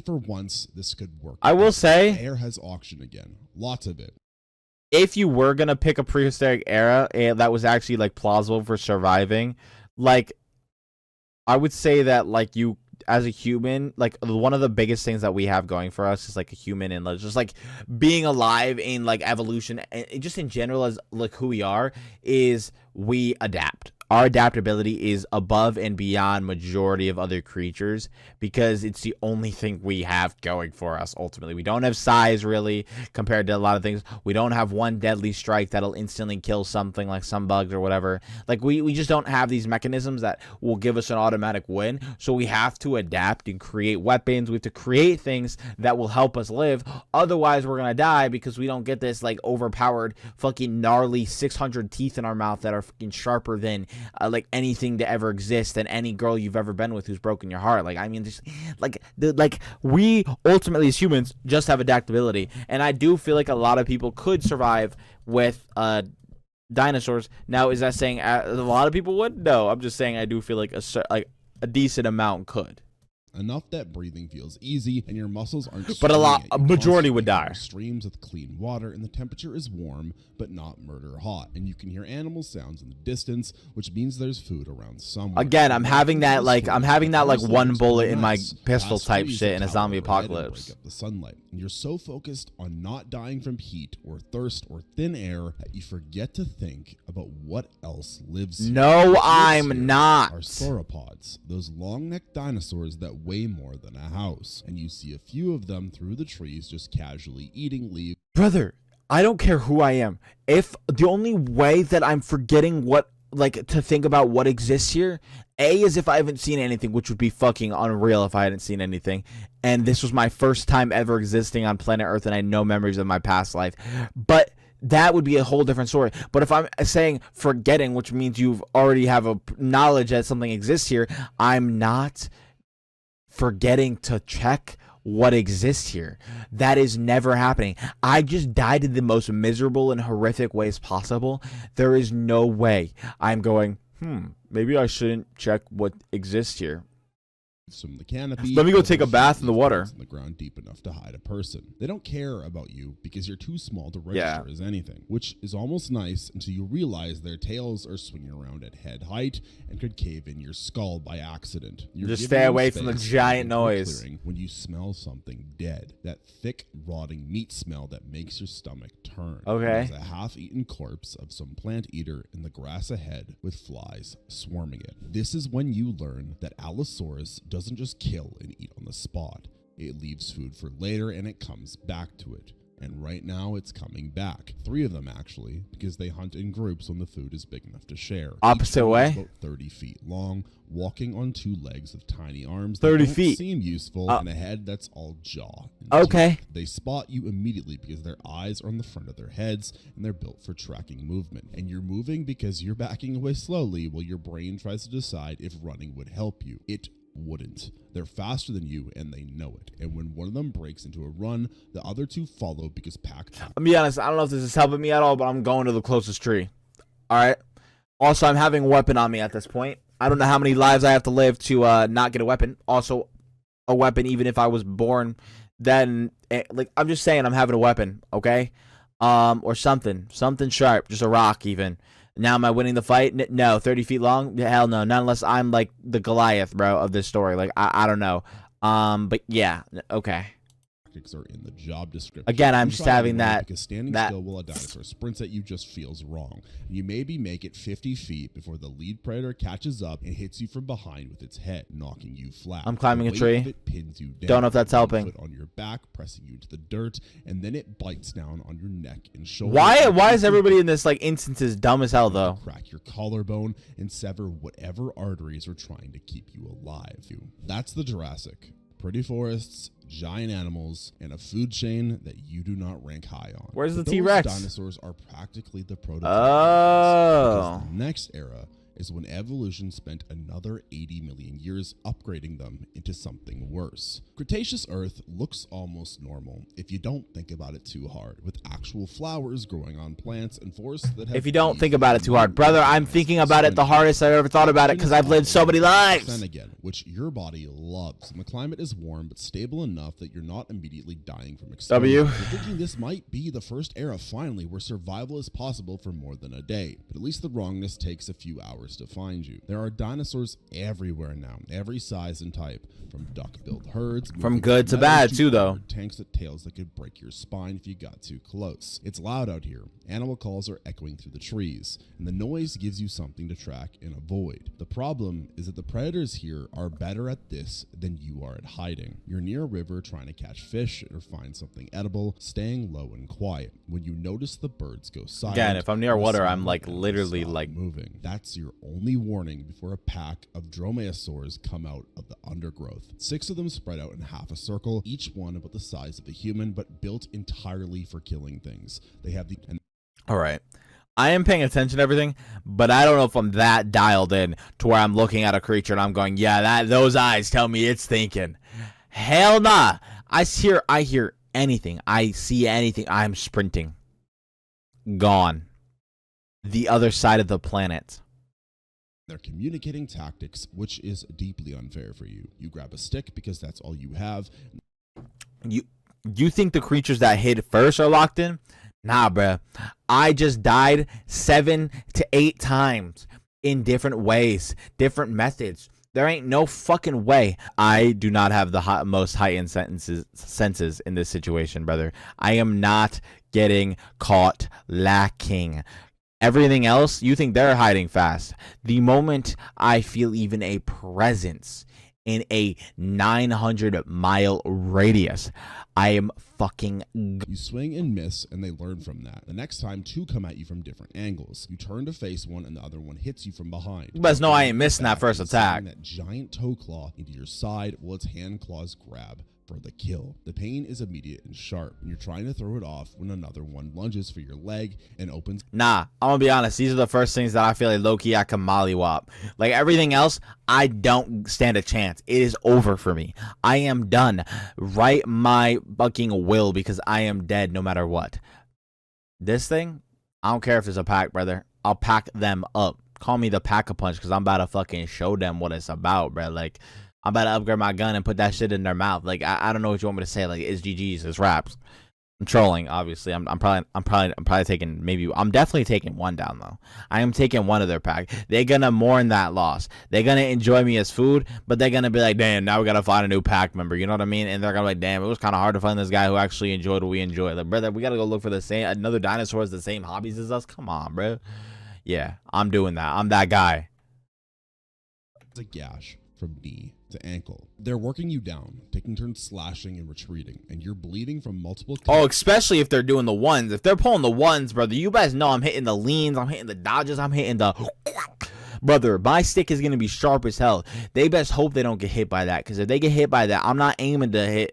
Speaker 2: for once this could work.
Speaker 1: I will say,
Speaker 2: Air has auction again. Lots of it.
Speaker 1: if you were gonna pick a prehistoric era that was actually like plausible for surviving, like I would say that like you as a human, like one of the biggest things that we have going for us is like a human and just like being alive in like evolution and just in general as like who we are is we adapt. Our adaptability is above and beyond majority of other creatures because it's the only thing we have going for us. Ultimately, we don't have size really compared to a lot of things. We don't have one deadly strike that'll instantly kill something like some bugs or whatever. Like we just don't have these mechanisms that will give us an automatic win. So we have to adapt and create weapons. We have to create things that will help us live. Otherwise, we're gonna die because we don't get this like overpowered fucking gnarly 600 teeth in our mouth that are fucking sharper than like anything to ever exist than any girl you've ever been with who's broken your heart. Like I mean, just like we ultimately as humans just have adaptability, and I do feel like a lot of people could survive with dinosaurs. Now, is that saying a lot of people would? No, I'm just saying I do feel like a decent amount could.
Speaker 2: Enough that breathing feels easy and your muscles aren't.
Speaker 1: But a
Speaker 2: You
Speaker 1: majority would
Speaker 2: constantly
Speaker 1: die.
Speaker 2: have streams with clean water, and the temperature is warm but not murder hot. And you can hear animal sounds in the distance, which means there's food around somewhere.
Speaker 1: Again, I'm having that like one bullet in my
Speaker 2: Nice.
Speaker 1: pistol
Speaker 2: Fast
Speaker 1: type
Speaker 2: freeze
Speaker 1: shit
Speaker 2: the
Speaker 1: in a
Speaker 2: tower
Speaker 1: zombie
Speaker 2: overhead and
Speaker 1: apocalypse.
Speaker 2: break up the sunlight, and you're so focused on not dying from heat or thirst or thin air that you forget to think about what else lives here.
Speaker 1: No,
Speaker 2: What lives
Speaker 1: I'm
Speaker 2: here
Speaker 1: not.
Speaker 2: Are sauropods, those long-necked dinosaurs that weigh more than a house, and you see a few of them through the trees just casually eating leaves.
Speaker 1: Brother, I don't care who I am. If the only way that I'm forgetting what, like, to think about what exists here, A, is if I haven't seen anything, which would be fucking unreal if I hadn't seen anything. And this was my first time ever existing on planet Earth, and I had no memories of my past life. But that would be a whole different story. But if I'm saying forgetting, which means you've already have a knowledge that something exists here, I'm not forgetting to check what exists here. That is never happening. I just died in the most miserable and horrific ways possible. There is no way I'm going, maybe I shouldn't check what exists here.
Speaker 2: From the canopy.
Speaker 1: Let me go
Speaker 2: or
Speaker 1: take a
Speaker 2: the
Speaker 1: bath in the
Speaker 2: leaf
Speaker 1: water.
Speaker 2: beds in the ground deep enough to hide a person. They don't care about you because you're too small to
Speaker 1: Yeah.
Speaker 2: register as anything, which is almost nice until you realize their tails are swinging around at head height and could cave in your skull by accident. You're
Speaker 1: Just
Speaker 2: giving
Speaker 1: stay
Speaker 2: them
Speaker 1: away from the
Speaker 2: space
Speaker 1: giant
Speaker 2: to enter a
Speaker 1: noise.
Speaker 2: clearing when you smell something dead, that thick, rotting meat smell that makes your stomach turn.
Speaker 1: Okay.
Speaker 2: There's a half-eaten corpse of some plant eater in the grass ahead with flies swarming it. This is when you learn that Allosaurus doesn't just kill and eat on the spot. It leaves food for later and it comes back to it. And right now it's coming back. 3 of them actually, because they hunt in groups when the food is big enough to share.
Speaker 1: Opposite
Speaker 2: Each one
Speaker 1: way?
Speaker 2: is about 30 feet long, walking on 2 legs with tiny arms
Speaker 1: 30
Speaker 2: that don't
Speaker 1: feet.
Speaker 2: seem useful, and a head that's all jaw. and
Speaker 1: Okay.
Speaker 2: teeth. They spot you immediately because their eyes are on the front of their heads and they're built for tracking movement. And you're moving because you're backing away slowly while your brain tries to decide if running would help you. It wouldn't. They're faster than you and they know it. And when one of them breaks into a run, the other 2 follow because pack.
Speaker 1: I'll be honest, I don't know if this is helping me at all, but I'm going to the closest tree. Alright? Also, I'm having a weapon on me at this point. I don't know how many lives I have to live to not get a weapon. Also, a weapon even if I was born, then, like, I'm just saying I'm having a weapon, okay? Or something. Something sharp. Just a rock, even. Now, am I winning the fight? No. 30 feet long? Hell no. Not unless I'm, like, the Goliath, bro, of this story. Like, I don't know. But yeah, okay.
Speaker 2: Are in the job description.
Speaker 1: Again, I'm
Speaker 2: You
Speaker 1: just
Speaker 2: try
Speaker 1: having
Speaker 2: anyway
Speaker 1: that.
Speaker 2: Because standing still while a dinosaur sprints at you just feels wrong. You maybe make it 50 feet before the lead predator catches up and hits you from behind with its head, knocking you flat.
Speaker 1: I'm climbing
Speaker 2: The
Speaker 1: a
Speaker 2: weight
Speaker 1: tree.
Speaker 2: of it pins you down,
Speaker 1: Don't know if that's
Speaker 2: one
Speaker 1: helping.
Speaker 2: foot on your back, pressing you into the dirt, and then it bites down on your neck and shoulder.
Speaker 1: Why is everybody in this like instances dumb as hell though?
Speaker 2: Crack your collarbone and sever whatever arteries are trying to keep you alive. That's the Jurassic. Pretty forests, giant animals, and a food chain that you do not rank high on.
Speaker 1: Where's the
Speaker 2: Those
Speaker 1: T-Rex?
Speaker 2: Dinosaurs are practically the prototype.
Speaker 1: Oh.
Speaker 2: Because the next era is when evolution spent another 80 million years upgrading them into something worse. Cretaceous Earth looks almost normal if you don't think about it too hard, with actual flowers growing on plants and forests that have...
Speaker 1: If you don't think about it too hard, brother, I'm thinking about it the hardest I've ever thought about it because I've lived so many lives.
Speaker 2: Then again, which your body loves, and the climate is warm but stable enough that you're not immediately dying from exposure. You're thinking this might be the first era finally where survival is possible for more than a day, but at least the wrongness takes a few hours to find you. There are dinosaurs everywhere now, every size and type, from duck-billed herds,
Speaker 1: from good to bad too, though.
Speaker 2: Tanks with tails that could break your spine if you got too close. It's loud out here. Animal calls are echoing through the trees, and the noise gives you something to track and avoid. The problem is that the predators here are better at this than you are at hiding. You're near a river trying to catch fish or find something edible, staying low and quiet. When you notice the birds go silent,
Speaker 1: Again, if I'm near water, I'm like literally like
Speaker 2: moving. That's your only warning before a pack of dromaeosaurs come out of the undergrowth. 6 of them spread out in half a circle, each one about the size of a human, but built entirely for killing things. They have the...
Speaker 1: All right. I am paying attention to everything, but I don't know if I'm that dialed in to where I'm looking at a creature and I'm going, yeah, those eyes tell me it's thinking. Hell nah. I hear anything. I see anything. I'm sprinting. Gone. The other side of the planet.
Speaker 2: They're communicating tactics, which is deeply unfair for you. You grab a stick because that's all you have.
Speaker 1: You think the creatures that hit first are locked in? Nah, bruh. I just died 7 to 8 times in different ways, different methods. There ain't no fucking way. I do not have the most heightened senses in this situation, brother. I am not getting caught lacking. Everything else, you think they're hiding fast. The moment I feel even a presence in a 900-mile radius, I am fucking...
Speaker 2: You swing and miss, and they learn from that. The next time, 2 come at you from different angles. You turn to face one, and the other one hits you from behind.
Speaker 1: You best know I ain't missing that first attack.
Speaker 2: That giant toe claw into your side while its hand claws grab for the kill. The pain is immediate and sharp, and you're trying to throw it off when another one lunges for your leg and opens.
Speaker 1: Nah, I'm gonna be honest. These are the first things that I feel like low-key I can mollywop. Like everything else, I don't stand a chance. It is over for me. I am done. Write my fucking will because I am dead no matter what. This thing, I don't care if it's a pack, brother. I'll pack them up. Call me the pack-a-punch because I'm about to fucking show them what it's about, bro. Like, I'm about to upgrade my gun and put that shit in their mouth. Like, I don't know what you want me to say. Like, it's GG's, it's raps. I'm trolling, obviously. I'm probably taking, I'm definitely taking one down though. I am taking one of their pack. They're gonna mourn that loss. They're gonna enjoy me as food, but they're gonna be like, damn, now we gotta find a new pack member. You know what I mean? And they're gonna be like, damn, it was kind of hard to find this guy who actually enjoyed what we enjoyed. Like, brother, we gotta go look for another dinosaur has the same hobbies as us. Come on, bro. Yeah, I'm doing that. I'm that guy.
Speaker 2: It's a gash from knee to ankle. They're working you down, taking turns slashing and retreating, and you're bleeding from multiple...
Speaker 1: Oh, especially if they're doing the ones. If they're pulling the ones, brother, you guys know I'm hitting the leans, I'm hitting the dodges, I'm hitting the... Brother, my stick is going to be sharp as hell. They best hope they don't get hit by that, because if they get hit by that, I'm not aiming to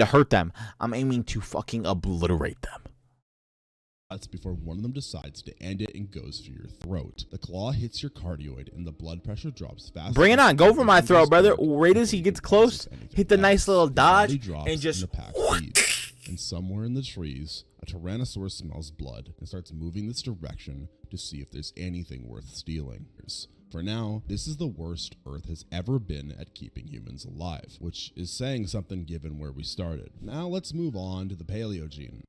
Speaker 1: hurt them. I'm aiming to fucking obliterate them.
Speaker 2: That's before one of them decides to end it and goes for your throat. The claw hits your cardioid and the blood pressure drops fast.
Speaker 1: Bring it on. Go for my throat, brother. Right as he gets close, hit the nice little dodge and just...
Speaker 2: And somewhere in the trees, a Tyrannosaurus smells blood and starts moving this direction to see if there's anything worth stealing. For now, this is the worst Earth has ever been at keeping humans alive, which is saying something given where we started. Now let's move on to the Paleogene.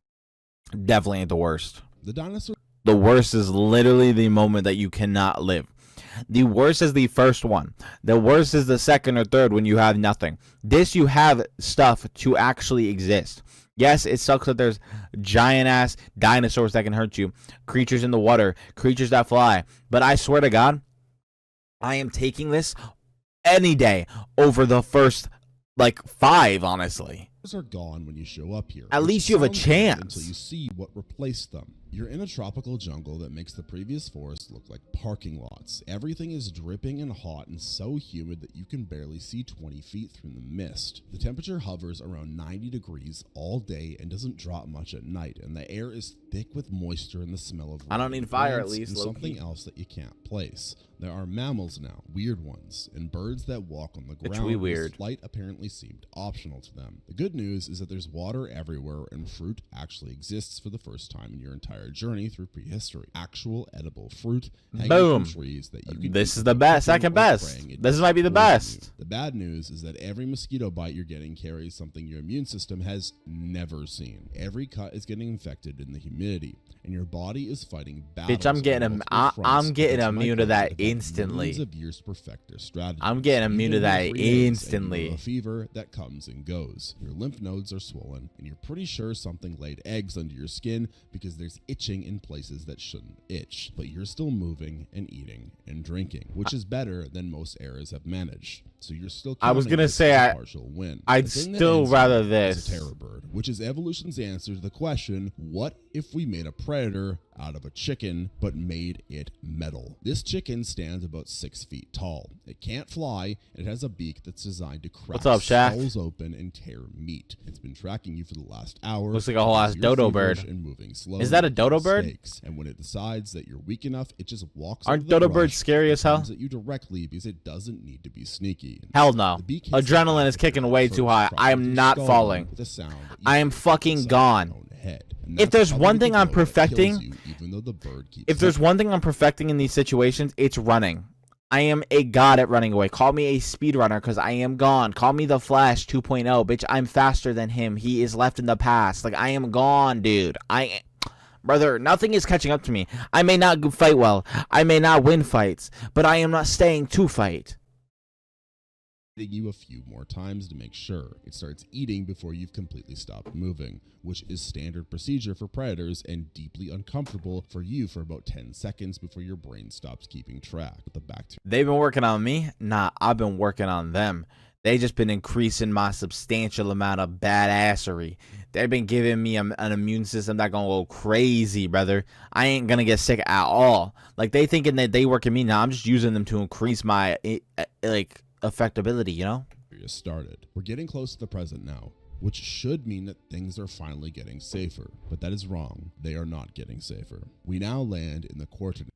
Speaker 1: Definitely ain't the worst.
Speaker 2: The dinosaur.
Speaker 1: The worst is literally the moment that you cannot live. The worst is the first one. The worst is the second or third when you have nothing. This, you have stuff to actually exist. Yes, it sucks that there's giant-ass dinosaurs that can hurt you, creatures in the water, creatures that fly. But I swear to God, I am taking this any day over the first, like, 5, honestly.
Speaker 2: Are gone when you show up here.
Speaker 1: At least you have a chance.
Speaker 2: Until you see what replaced them. You're in a tropical jungle that makes the previous forest look like parking lots. Everything is dripping and hot and so humid that you can barely see 20 feet through the mist. The temperature hovers around 90 degrees all day and doesn't drop much at night, and the air is thick with moisture and the smell of
Speaker 1: I don't need fire, at least,
Speaker 2: and something else that you can't place. There are mammals now, weird ones, and birds that walk on the ground.
Speaker 1: It's weird.
Speaker 2: Flight apparently seemed optional to them. The good news is that there's water everywhere, and fruit actually exists for the first time in your entire journey through prehistory. Actual edible fruit hanging
Speaker 1: Boom.
Speaker 2: from trees that you can
Speaker 1: This
Speaker 2: eat
Speaker 1: is the
Speaker 2: without
Speaker 1: best,
Speaker 2: cooking
Speaker 1: second
Speaker 2: or
Speaker 1: best.
Speaker 2: spraying it
Speaker 1: This might be the
Speaker 2: poison you.
Speaker 1: best.
Speaker 2: The bad news is that every mosquito bite you're getting carries something your immune system has never seen. Every cut is getting infected in the humidity, and your body is fighting battles.
Speaker 1: Bitch, I'm getting
Speaker 2: on multiple fronts
Speaker 1: I'm getting
Speaker 2: against
Speaker 1: immune to
Speaker 2: microbes
Speaker 1: that
Speaker 2: have had
Speaker 1: instantly.
Speaker 2: millions of years to perfect their strategy.
Speaker 1: I'm getting immune to that instantly.
Speaker 2: A fever that comes and goes. Your lymph nodes are swollen, and you're pretty sure something laid eggs under your skin because there's itching in places that shouldn't itch. But you're still moving and eating and drinking, which is better than most eras have managed. So you're still.
Speaker 1: I was gonna say
Speaker 2: partial win.
Speaker 1: I'd
Speaker 2: The thing that
Speaker 1: still
Speaker 2: ends
Speaker 1: rather
Speaker 2: you
Speaker 1: this.
Speaker 2: is a terror bird, which is evolution's answer to the question: what if we made a predator out of a chicken but made it metal? This chicken stands about 6 feet tall. It can't fly, and it has a beak that's designed to crack
Speaker 1: What's up, Shaq?
Speaker 2: skulls open and tear meat. It's been tracking you for the last hour.
Speaker 1: Looks like a whole ass
Speaker 2: because you're
Speaker 1: dodo
Speaker 2: feverish
Speaker 1: bird.
Speaker 2: and moving slowly
Speaker 1: Is that a
Speaker 2: with
Speaker 1: dodo bird?
Speaker 2: mistakes. And when it decides that you're weak enough, it just walks.
Speaker 1: Aren't
Speaker 2: over the
Speaker 1: dodo
Speaker 2: brush
Speaker 1: birds scary as hell?
Speaker 2: and comes at you directly because it doesn't need to be sneaky.
Speaker 1: Hell no.
Speaker 2: The beak hits the
Speaker 1: Adrenaline
Speaker 2: back
Speaker 1: is
Speaker 2: of your
Speaker 1: kicking way
Speaker 2: head
Speaker 1: too
Speaker 2: first,
Speaker 1: high. I
Speaker 2: dropping
Speaker 1: am
Speaker 2: your
Speaker 1: not
Speaker 2: skull
Speaker 1: falling.
Speaker 2: with a sound that you
Speaker 1: I am
Speaker 2: can't
Speaker 1: fucking
Speaker 2: inside
Speaker 1: gone.
Speaker 2: your own head. And
Speaker 1: If
Speaker 2: that's
Speaker 1: there's
Speaker 2: probably
Speaker 1: one
Speaker 2: the
Speaker 1: thing I'm
Speaker 2: blow that kills
Speaker 1: perfecting-
Speaker 2: you, even though the bird keeps
Speaker 1: If there's
Speaker 2: sucking.
Speaker 1: one thing I'm perfecting in these situations, it's running. I am a god at running away. Call me a speedrunner because I am gone. Call me the Flash 2.0. Bitch, I'm faster than him. He is left in the past. Like, I am gone, dude. Brother, nothing is catching up to me. I may not fight well. I may not win fights. But I am not staying to fight.
Speaker 2: Hitting you a few more times to make sure. It starts eating before you've completely stopped moving, which is standard procedure for predators and deeply uncomfortable for you for about 10 seconds before your brain stops keeping track with the bacteria.
Speaker 1: They've been working on me? Nah, I've been working on them. They just been increasing my substantial amount of badassery. They've been giving me an immune system that gonna go crazy, brother. I ain't gonna get sick at all. Like, they thinking that they working me. Now I'm just using them to increase my, like, affectability, you know?
Speaker 2: Started. We're getting close to the present now, which should mean that things are finally getting safer. But that is wrong. They are not getting safer. We now land in the coordinate.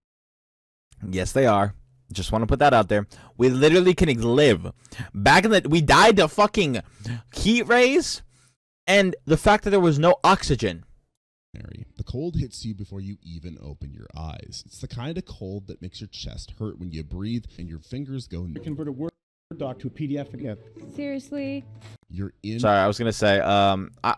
Speaker 1: Yes, they are. Just want to put that out there. We literally can live. Back in the... We died to fucking heat rays and the fact that there was no oxygen.
Speaker 2: The cold hits you before you even open your eyes. It's the kind of cold that makes your chest hurt when you breathe and your fingers go numb.
Speaker 5: Convert a Word doc to a PDF again.
Speaker 4: Seriously?
Speaker 2: You're in.
Speaker 1: Sorry, I was gonna say,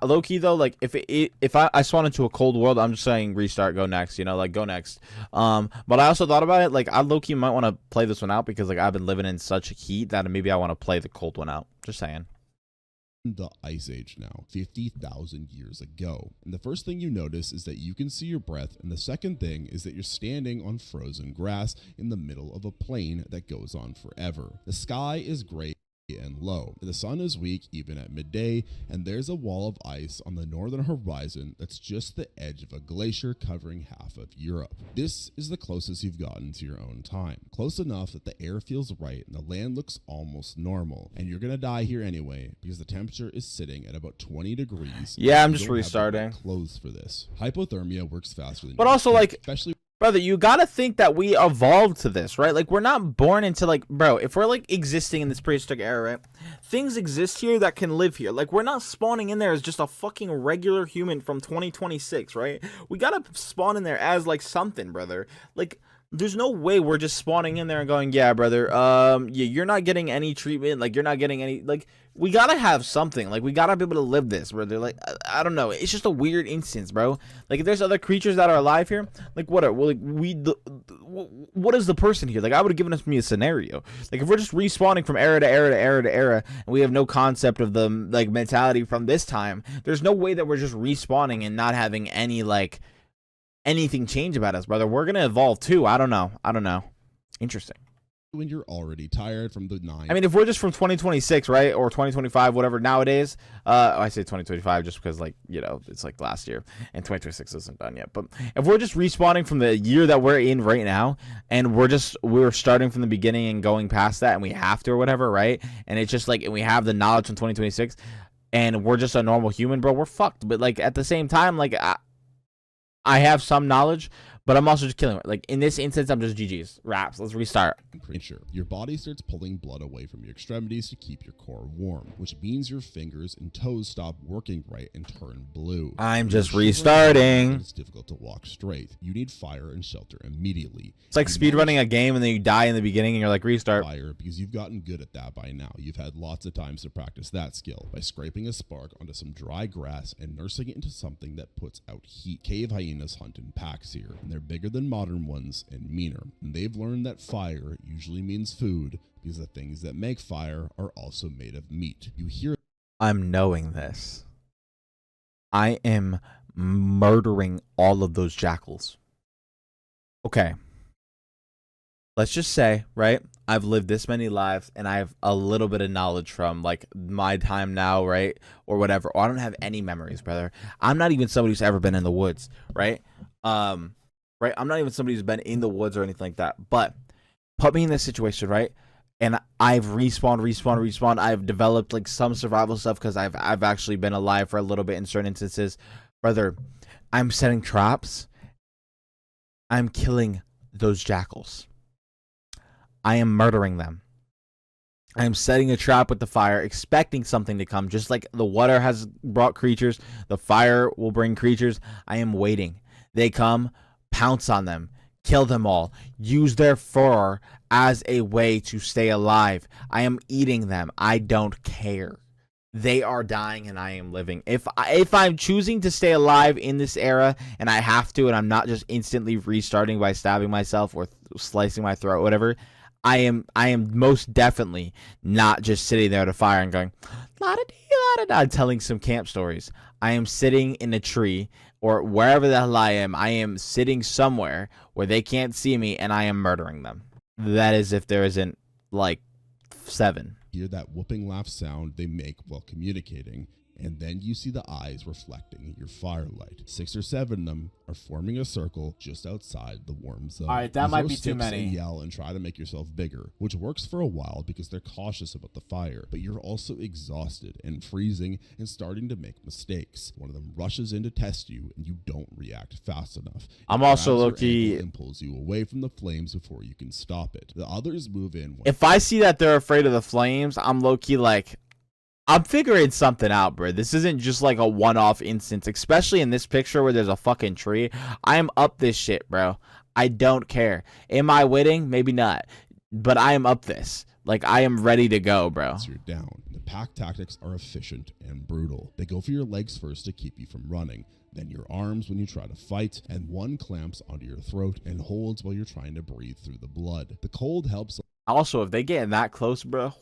Speaker 1: low key though, like if I spawn into a cold world, I'm just saying restart, go next, you know, like go next. But I also thought about it, like I low key might want to play this one out because like I've been living in such heat that maybe I want to play the cold one out. Just saying.
Speaker 2: The Ice Age now, 50,000 years ago. And the first thing you notice is that you can see your breath, and the second thing is that you're standing on frozen grass in the middle of a plain that goes on forever. The sky is gray and low. The sun is weak even at midday, and there's a wall of ice on the northern horizon that's just the edge of a glacier covering half of Europe. This is the closest you've gotten to your own time. Close enough that the air feels right and the land looks almost normal. And you're gonna die here anyway because the temperature is sitting at about 20 degrees.
Speaker 1: Yeah, I'm
Speaker 2: You
Speaker 1: just
Speaker 2: don't have the right
Speaker 1: restarting.
Speaker 2: clothes for this. Hypothermia works faster than
Speaker 1: But
Speaker 2: you
Speaker 1: also,
Speaker 2: think,
Speaker 1: like,
Speaker 2: especially
Speaker 1: brother, you gotta think that we evolved to this, right? Like, we're not born into, like, bro, if we're, like, existing in this prehistoric era, right? Things exist here that can live here. Like, we're not spawning in there as just a fucking regular human from 2026, right? We gotta spawn in there as, like, something, brother. Like, There's no way we're just spawning in there and going, yeah, brother, yeah, you're not getting any treatment, like, you're not getting any, like, we gotta have something, like, we gotta be able to live this, brother, like, I don't know, it's just a weird instance, bro, like, if there's other creatures that are alive here, like, what are, well, like, what is the person here, like, I would have given me a scenario, like, if we're just respawning from era to era to era to era, and we have no concept of the, like, mentality from this time, there's no way that we're just respawning and not having any, like, anything change about us, brother. We're gonna evolve too. I don't know. Interesting.
Speaker 2: When you're already tired from the 9.
Speaker 1: I mean, if we're just from 2026, right, or 2025, whatever nowadays, I say 2025 just because, like, you know, it's like last year and 2026 isn't done yet. But if we're just respawning from the year that we're in right now, and we're starting from the beginning and going past that, and we have to or whatever, right, and it's just like, and we have the knowledge from 2026, and we're just a normal human, bro, we're fucked. But like at the same time, like, I have some knowledge, but I'm also just killing it. Like, in this instance, I'm just GG's. Raps. Let's restart.
Speaker 2: Creature. Your body starts pulling blood away from your extremities to keep your core warm, which means your fingers and toes stop working right and turn blue.
Speaker 1: I'm just restarting.
Speaker 2: It's difficult to walk straight. You need fire and shelter immediately.
Speaker 1: It's like speedrunning a game and then you die in the beginning and you're like, restart.
Speaker 2: Fire, because you've gotten good at that by now. You've had lots of times to practice that skill by scraping a spark onto some dry grass and nursing it into something that puts out heat. Cave hyenas hunt in packs here, and they're bigger than modern ones and meaner. And they've learned that fire usually means food, because the things that make fire are also made of meat. You hear.
Speaker 1: I'm knowing this. I am murdering all of those jackals. Okay. Let's just say, right, I've lived this many lives and I have a little bit of knowledge from, like, my time now, right, or whatever. Or I don't have any memories, brother. I'm not even somebody who's ever been in the woods, right? Right? I'm not even somebody who's been in the woods or anything like that. But put me in this situation, right? And I've respawned. I've developed, like, some survival stuff because I've actually been alive for a little bit in certain instances. Brother, I'm setting traps. I'm killing those jackals. I am murdering them. I am setting a trap with the fire, expecting something to come. Just like the water has brought creatures, the fire will bring creatures. I am waiting. They come, pounce on them, kill them all, use their fur as a way to stay alive. I am eating them. I don't care. They are dying and I am living. If I'm choosing to stay alive in this era and I have to, and I'm not just instantly restarting by stabbing myself or slicing my throat, whatever, I am most definitely not just sitting there at a fire and going la-da-dee, telling some camp stories. I am sitting in a tree or wherever the hell I am. I am sitting somewhere where they can't see me and I am murdering them. That is if there isn't like 7.
Speaker 2: Hear that whooping laugh sound they make while communicating, and then you see the eyes reflecting your firelight. 6 or 7 of them are forming a circle just outside the warm zone.
Speaker 1: All right, that
Speaker 2: You
Speaker 1: might
Speaker 2: throw
Speaker 1: be too
Speaker 2: sticks
Speaker 1: many.
Speaker 2: and yell and try to make yourself bigger, which works for a while because they're cautious about the fire, but you're also exhausted and freezing and starting to make mistakes. One of them rushes in to test you and you don't react fast enough.
Speaker 1: I'm
Speaker 2: It
Speaker 1: also
Speaker 2: grabs your
Speaker 1: low-key-
Speaker 2: ankle and pulls you away from the flames before you can stop it. The others move in.
Speaker 1: If I see that they're afraid of the flames, I'm low-key like, I'm figuring something out, bro. This isn't just like a one-off instance, especially in this picture where there's a fucking tree. I am up this shit, bro. I don't care. Am I winning? Maybe not. But I am up this. Like, I am ready to go, bro.
Speaker 2: You're down. The pack tactics are efficient and brutal. They go for your legs first to keep you from running, then your arms when you try to fight, and one clamps onto your throat and holds while you're trying to breathe through the blood. The cold helps
Speaker 1: Also, if they get that close, bro,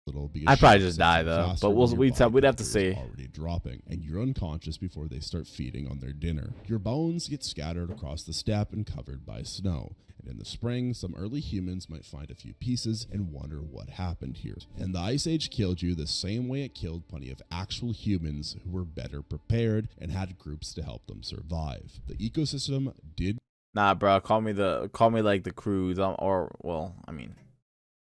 Speaker 2: little because
Speaker 1: I'd probably
Speaker 2: shock
Speaker 1: just die,
Speaker 2: sets in
Speaker 1: though,
Speaker 2: faster
Speaker 1: but
Speaker 2: when your
Speaker 1: we'd
Speaker 2: body
Speaker 1: have to
Speaker 2: temperature is
Speaker 1: see.
Speaker 2: already dropping, and you're unconscious before they start feeding on their dinner. Your bones get scattered across the steppe and covered by snow. And in the spring, some early humans might find a few pieces and wonder what happened here. And the Ice Age killed you the same way it killed plenty of actual humans who were better prepared and had groups to help them survive. The ecosystem did.
Speaker 1: Nah, bro, call me like the crews, or, well, I mean,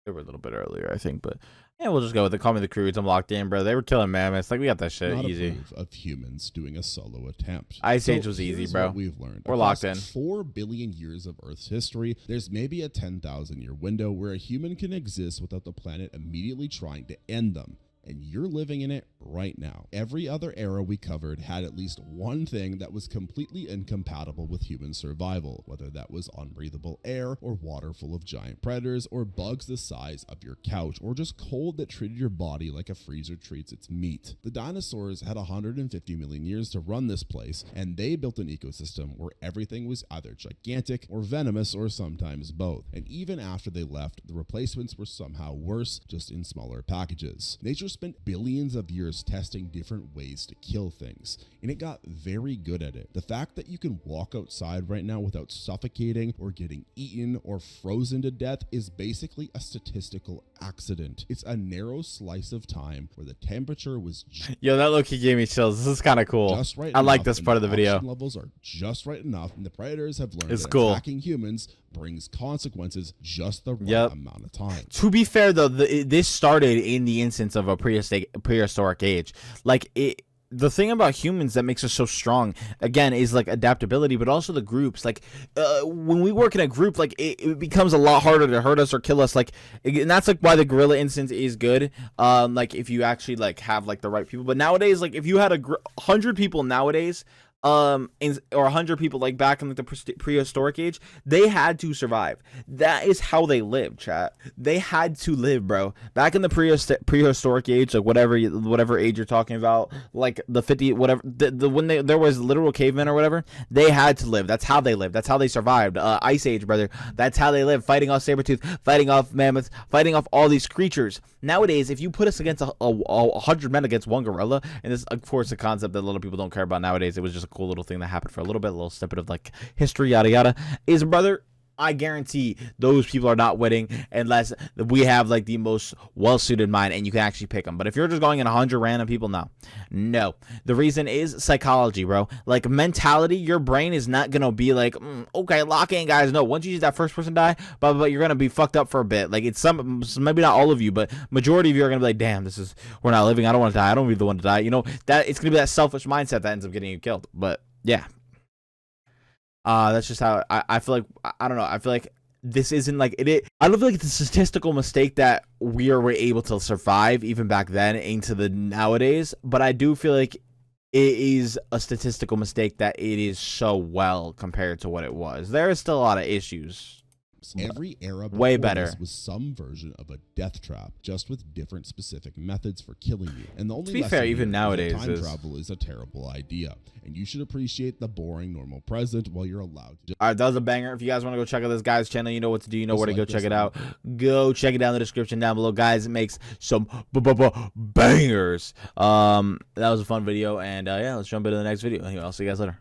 Speaker 1: they were a little bit earlier, I think, but yeah, we'll just go with it. Call me the crews. I'm locked in, bro. They were killing mammoths. Like, we got that shit
Speaker 2: not
Speaker 1: easy.
Speaker 2: approve of humans doing a solo attempt.
Speaker 1: Ice Age was easy,
Speaker 2: here's
Speaker 1: bro.
Speaker 2: What we've learned.
Speaker 1: We're
Speaker 2: Across
Speaker 1: locked in.
Speaker 2: 4 billion years of Earth's history, there's maybe a 10,000 year window where a human can exist without the planet immediately trying to end them. and you're living in it right now. Every other era we covered had at least one thing that was completely incompatible with human survival, whether that was unbreathable air, or water full of giant predators, or bugs the size of your couch, or just cold that treated your body like a freezer treats its meat. The dinosaurs had 150 million years to run this place, and they built an ecosystem where everything was either gigantic or venomous, or sometimes both. And even after they left, the replacements were somehow worse, just in smaller packages. Nature spent billions of years testing different ways to kill things, and it got very good at it. The fact that you can walk outside right now without suffocating or getting eaten or frozen to death is basically a statistical accident. It's a narrow slice of time where the temperature was
Speaker 1: Yo, that look, he gave me chills. This is kind of cool.
Speaker 2: just right
Speaker 1: I like
Speaker 2: enough,
Speaker 1: this
Speaker 2: and
Speaker 1: part of the video.
Speaker 2: oxygen levels are just right enough, and the predators have learned
Speaker 1: It's
Speaker 2: that
Speaker 1: cool.
Speaker 2: attacking humans brings consequences just the right
Speaker 1: Yep.
Speaker 2: amount of time.
Speaker 1: To be fair, though, this started in the instance of a prehistoric age. Like, the thing about humans that makes us so strong, again, is like adaptability, but also the groups. Like, when we work in a group, like it becomes a lot harder to hurt us or kill us. Like, and that's like why the gorilla instance is good. Like if you actually like have like the right people. But nowadays, like if you had 100 people nowadays, or 100 people like back in like the prehistoric age, they had to survive. That is how they lived, chat. They had to live, bro. Back in the prehistoric age, like whatever age you're talking about, like the 50 whatever, when there was literal cavemen or whatever, they had to live. That's how they lived. That's how they survived. Ice Age, brother. That's how they lived, fighting off saber-tooth, fighting off mammoths, fighting off all these creatures. Nowadays, if you put us against 100 men against one gorilla, and this, of course, a concept that a lot of people don't care about nowadays, it was just a cool little thing that happened for a little bit, a little snippet of like history, yada yada, is, brother, I guarantee those people are not winning unless we have like the most well-suited mind and you can actually pick them. But if you're just going in 100 random people, no. The reason is psychology, bro. Like mentality, your brain is not gonna be like, okay, lock in, guys. No, once you see that first person die, but you're gonna be fucked up for a bit. Like it's maybe not all of you, but majority of you are gonna be like, damn, we're not living. I don't want to die. I don't want to be the one to die. You know that it's gonna be that selfish mindset that ends up getting you killed. But yeah. That's just how I feel like. I don't know. I feel like this isn't like it. I don't feel like it's a statistical mistake that we were able to survive even back then into the nowadays. But I do feel like it is a statistical mistake that it is so well compared to what it was. There is still a lot of issues.
Speaker 2: Every era
Speaker 1: Way
Speaker 2: before
Speaker 1: better.
Speaker 2: this was some version of a death trap, just with different specific methods for killing you. And the only
Speaker 1: To be
Speaker 2: lesson
Speaker 1: fair,
Speaker 2: here
Speaker 1: even
Speaker 2: is that
Speaker 1: nowadays
Speaker 2: time
Speaker 1: is-
Speaker 2: travel is a terrible idea, and you should appreciate the boring normal present while you're allowed to.
Speaker 1: All right, that was a banger. If you guys want to go check out this guy's channel, you know what to do. You know
Speaker 2: Just
Speaker 1: where to
Speaker 2: like
Speaker 1: go
Speaker 2: this
Speaker 1: check it
Speaker 2: one.
Speaker 1: out. Go check it down in the description down below, guys. It makes some bangers. That was a fun video, and yeah, let's jump into the next video. Anyway, I'll see you guys later.